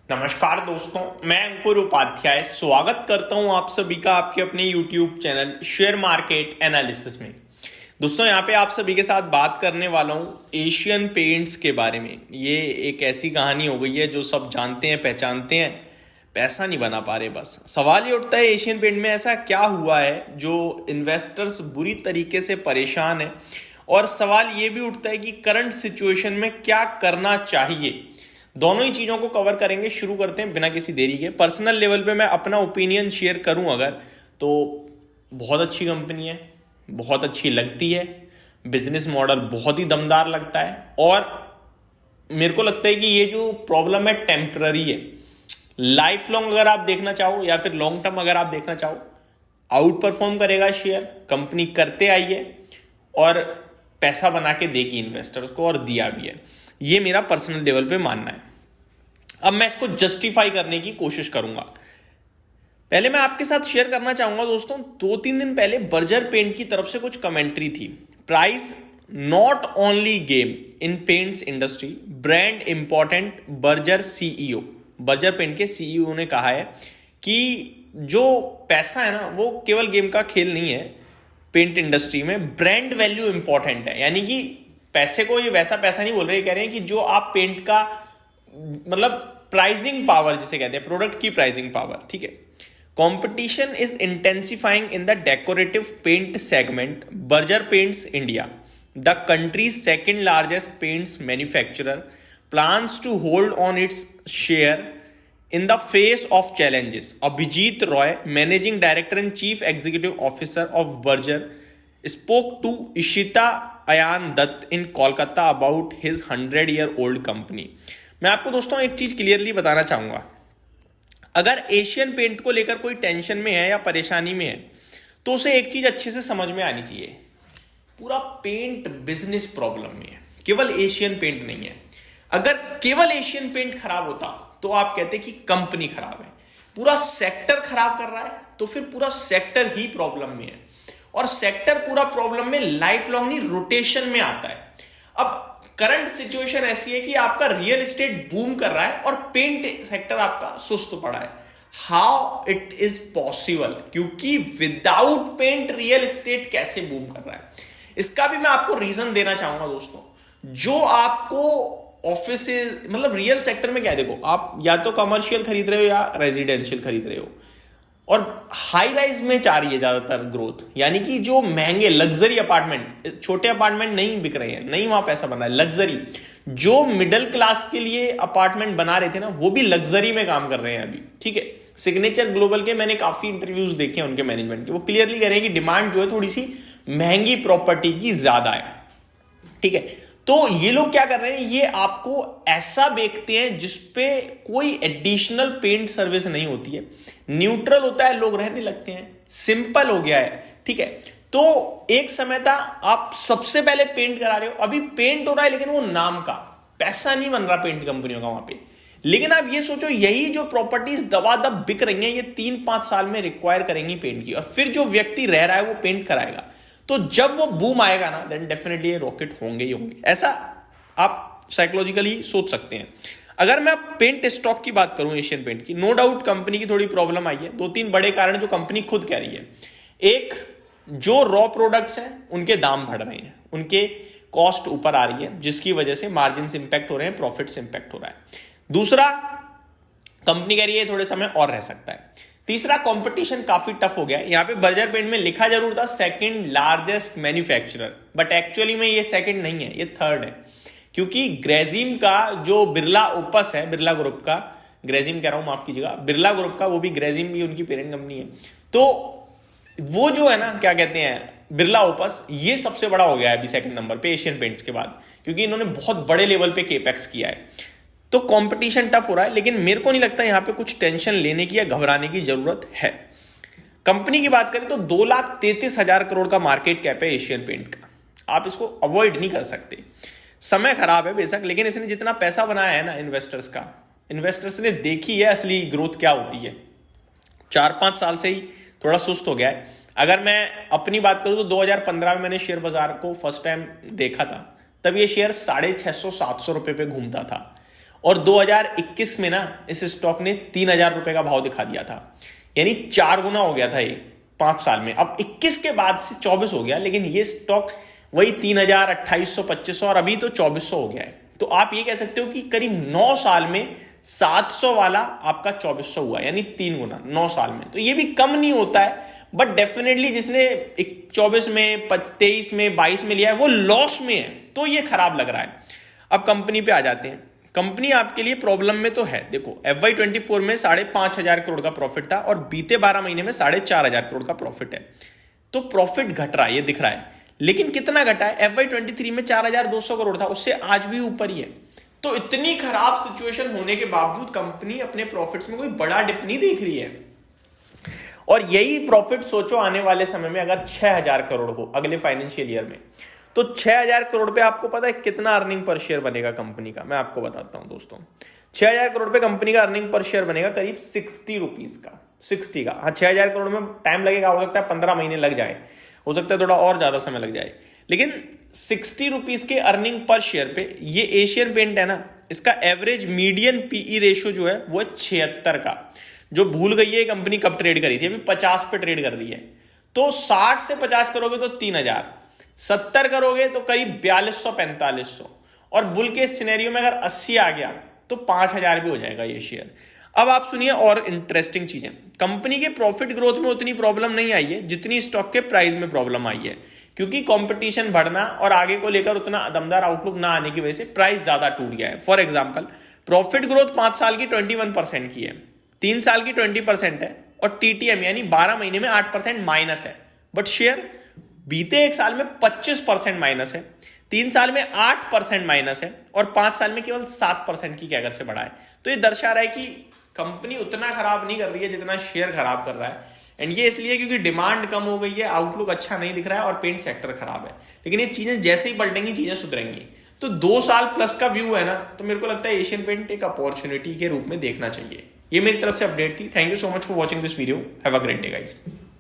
नमस्कार दोस्तों, मैं अंकुर उपाध्याय स्वागत करता हूं आप सभी का आपके अपने YouTube channel share market analysis में। दोस्तों, यहां पे आप सभी के साथ बात करने वाला हूं एशियन पेंट्स के बारे में। ये एक ऐसी कहानी हो गई है जो सब जानते हैं, पहचानते हैं, पैसा नहीं बना पा रहे। बस सवाल ये उठता है, एशियन पेंट में ऐसा क्या हुआ है जो इन्वेस्टर्स बुरी तरीके से परेशान है। और सवाल ये भी उठता है कि करंट सिचुएशन में क्या करना चाहिए। दोनों ही चीजों को कवर करेंगे। शुरू करते हैं बिना किसी देरी के। पर्सनल लेवल पे मैं अपना ओपिनियन शेयर करूं अगर, तो बहुत अच्छी कंपनी है, बहुत अच्छी लगती है, बिजनेस मॉडल बहुत ही दमदार लगता है। और मेरे को लगता है कि ये जो प्रॉब्लम है टेम्पररी है। लाइफ लॉन्ग अगर आप देखना चाहो या फिर लॉन्ग टर्म अगर आप देखना चाहो, आउट परफॉर्म करेगा शेयर। कंपनी करते आई है और पैसा बना के देगी इन्वेस्टर्स को, और दिया भी है। ये मेरा पर्सनल लेवल पे मानना है। अब मैं इसको जस्टिफाई करने की कोशिश करूंगा। पहले मैं आपके साथ शेयर करना चाहूंगा दोस्तों, 2-3 दिन पहले बर्जर पेंट की तरफ से कुछ कमेंट्री थी। Price not only game in paints industry, brand important. Berger CEO, Berger paint के सीईओ ने कहा है कि जो पैसा है ना, वो केवल गेम का खेल नहीं है। पेंट इंडस्ट्री में ब्रांड वैल्यू इंपॉर्टेंट है। यानी कि पैसे को ये वैसा पैसा नहीं बोल रहे, कह रहे हैं कि जो आप पेंट का मतलब प्राइसिंग पावर जिसे कहते हैं, प्रोडक्ट की प्राइसिंग पावर, ठीक है। Competition is intensifying in the decorative paint segment. Berger Paints India, the country's second largest paints manufacturer, plans to hold on its share in the face of challenges. Abhijit Roy, managing director and chief executive officer of Berger, spoke to Ishita Ayan Dutt in Kolkata about his 100-year-old company. मैं आपको दोस्तों एक चीज clearly बताना चाहूंगा, अगर Asian paint को लेकर कोई टेंशन में है या परेशानी में है, तो उसे एक चीज अच्छे से समझ में आनी चाहिए। पूरा पेंट बिजनेस प्रॉब्लम में है, केवल एशियन पेंट नहीं है। अगर केवल एशियन पेंट खराब होता तो आप कहते कि कंपनी खराब है। पूरा सेक्टर खराब कर रहा है तो फिर पूरा सेक्टर ही प्रॉब्लम में है। और सेक्टर पूरा प्रॉब्लम में लाइफ लॉन्ग नहीं, रोटेशन में आता है। अब करंट सिचुएशन ऐसी है कि आपका रियल एस्टेट बूम कर रहा है और पेंट सेक्टर आपका सुस्त पड़ा है। How it is possible? क्योंकि विदाउट पेंट रियल एस्टेट कैसे बूम कर रहा है, इसका भी मैं आपको रीजन देना चाहूंगा दोस्तों। जो आपको ऑफिस मतलब रियल सेक्टर में क्या है, देखो आप या तो कमर्शियल खरीद रहे हो या रेजिडेंशियल खरीद रहे हो, और हाई राइज में चाह रही है ज्यादातर ग्रोथ। यानी कि जो महंगे लग्जरी अपार्टमेंट, छोटे अपार्टमेंट नहीं बिक रहे हैं, नहीं वहां पैसा बन रहा है। लग्जरी, जो मिडिल क्लास के लिए अपार्टमेंट बना रहे थे ना, वो भी लग्जरी में काम कर रहे हैं अभी, ठीक है। सिग्नेचर ग्लोबल के मैंने काफी इंटरव्यूज देखे हैं उनके मैनेजमेंट के, वो क्लियरली कह रहे हैं कि डिमांड जो है थोड़ी सी महंगी प्रॉपर्टी की ज्यादा है, ठीक है। तो ये लोग क्या कर रहे हैं, ये आपको ऐसा बेचते हैं जिसपे कोई एडिशनल पेंट सर्विस नहीं होती है, न्यूट्रल होता है, लोग रहने लगते हैं, सिंपल हो गया है, ठीक है। तो एक समय था आप सबसे पहले पेंट करा रहे हो, अभी पेंट हो रहा है लेकिन वो नाम का, पैसा नहीं बन रहा पेंट कंपनियों का वहां पे। लेकिन आप ये सोचो, यही जो प्रॉपर्टीज दबादब बिक रही हैं, ये 3-5 साल में रिक्वायर करेंगी पेंट की, और फिर जो व्यक्ति रह रहा है वो पेंट कराएगा। तो जब वो बूम आएगा ना, देन डेफिनेटली ये रॉकेट होंगे ही होंगे। ऐसा आप साइकोलॉजिकली सोच सकते हैं। अगर मैं पेंट स्टॉक की बात करूं एशियन पेंट की, नो डाउट कंपनी की थोड़ी प्रॉब्लम आई है। 2-3 बड़े कारण जो कंपनी खुद कह रही है। एक, जो रॉ प्रोडक्ट्स हैं उनके दाम बढ़ रहे हैं, उनके कॉस्ट ऊपर आ रही है, जिसकी वजह से मार्जिन इंपैक्ट हो रहे हैं, प्रॉफिट इंपैक्ट हो रहा है। दूसरा, कंपनी कह रही है थोड़े समय और रह सकता है। तीसरा, कंपटीशन काफी टफ हो गया है। यहां पे बर्जर पेंट में लिखा जरूर था second largest manufacturer, but actually में ये सेकंड नहीं है, ये थर्ड है। क्योंकि ग्रेजिम का जो बिरला ओपस है, बिरला ग्रुप का, ग्रेजिम कह रहा हूं माफ कीजिएगा, बिरला ग्रुप का, वो भी ग्रेजिम भी उनकी पेरेंट कंपनी है। तो वो जो है ना, क्या कहते हैं, बिरला ओपस, ये सबसे बड़ा हो गया है अभी सेकंड नंबर पे एशियन पेंट्स के बाद, क्योंकि इन्होंने बहुत बड़े लेवल पे केपेक्स किया है। तो कंपटीशन टफ हो रहा है, लेकिन मेरे को नहीं लगता यहां पे कुछ टेंशन लेने की या घबराने की जरूरत है। कंपनी की बात करें तो 2,33,000 करोड़ का मार्केट कैप है एशियन पेंट का, आप इसको अवॉइड नहीं कर सकते। समय खराब है बेशक, लेकिन इसने जितना पैसा बनाया है ना इन्वेस्टर्स का, इन्वेस्टर्स ने देखी है असली ग्रोथ क्या होती है। 4-5 साल से ही थोड़ा सुस्त हो गया है। अगर मैं अपनी बात करूं तो 2015 में मैंने शेयर बाजार को फर्स्ट टाइम देखा था, तब ये शेयर 650-700 रुपए पे घूमता था, और 2021 में ना इस स्टॉक ने 3,000 रुपए का भाव दिखा दिया था, यानी 4 गुना हो गया था ये 5 साल में। अब 21 के बाद से 24 हो गया, लेकिन ये स्टॉक वही 3,000, 2,800, 2,500 और अभी तो 2,400 हो गया है। तो आप ये कह सकते हो कि करीब 9 साल में 700 वाला आपका 2,400 हुआ, यानी 3 गुना 9 साल में। तो ये भी कम नहीं होता है, बट डेफिनेटली जिसने 24 में, 23 में, 22 में लिया है वो लॉस में है, तो ये खराब लग रहा है। अब कंपनी पे आ जाते हैं। कंपनी आपके लिए प्रॉब्लम में तो है। देखो FY24 में 5,500 करोड़ का प्रॉफिट था और बीते 12 महीने में 4,500 करोड़ का प्रॉफिट है। तो प्रॉफिट घट रहा है, ये दिख रहा है, लेकिन कितना घटा है? FY23 में 4,200 करोड़ था, उससे आज भी ऊपर ही है। तो इतनी खराब सिचुएशन होने के बावजूद कंपनी अपने प्रॉफिट्स में कोई बड़ा डिप नहीं देख रही है। और यही प्रॉफिट सोचो आने वाले समय में अगर 6,000 करोड़ हो अगले फाइनेंशियल ईयर में, तो 6,000 करोड़ पे आपको पता है कितना अर्निंग पर शेयर बनेगा कंपनी का? मैं आपको बताता हूं दोस्तों। 6,000 करोड़ पे कंपनी का अर्निंग पर शेयर बनेगा करीब 60 रुपीज का, 60 का। हाँ, 6,000 करोड़ में टाइम लगेगा, हो सकता है 15 महीने लग जाए, हो सकता है थोड़ा और ज्यादा समय लग जाए, लेकिन 60 रुपीज के अर्निंग पर शेयर पे ये एशियन पेंट है ना, इसका एवरेज मीडियन पीई रेशियो जो है वो है 76 का। जो भूल गई है कंपनी कब ट्रेड करी थी, अभी 50 पे ट्रेड कर रही है। तो 60 से 50 करोगे तो 3,000, 70 करोगे तो करीब 4,200-4,500, और बुल के सिनेरियो में अगर 80 आ गया तो 5,000 भी हो जाएगा ये शेयर। अब आप सुनिए और इंटरेस्टिंग चीजें। कंपनी के प्रॉफिट ग्रोथ में उतनी प्रॉब्लम नहीं आई है जितनी स्टॉक के प्राइस में प्रॉब्लम आई है, क्योंकि कंपटीशन बढ़ना और आगे को लेकर उतना दमदार आउटलुक ना आने की वजह से प्राइस ज्यादा टूट गया है। फॉर एग्जांपल, प्रॉफिट ग्रोथ 5 साल की 21% की है, 3 साल की 20% है, और TTM यानी 12 महीने में 8% माइनस है। बट शेयर बीते 1 साल में 25% माइनस है, 3 साल में 8% माइनस है, और 5 साल में केवल 7% की कैगर से बढ़ा है। तो ये दर्शा रहा है कि कंपनी उतना खराब नहीं कर रही है जितना शेयर खराब कर रहा है। एंड ये इसलिए क्योंकि डिमांड कम हो गई है, आउटलुक अच्छा नहीं दिख रहा है और पेंट सेक्टर खराब है। लेकिन ये चीजें जैसे ही पलटेंगी चीजें सुधरेंगी। तो 2 साल प्लस का व्यू है ना, तो मेरे को लगता है एशियन पेंट एक अपॉर्चुनिटी के रूप में देखना चाहिए। ये मेरी तरफ से अपडेट थी। Thank you so much for watching this video. Have a great day guys.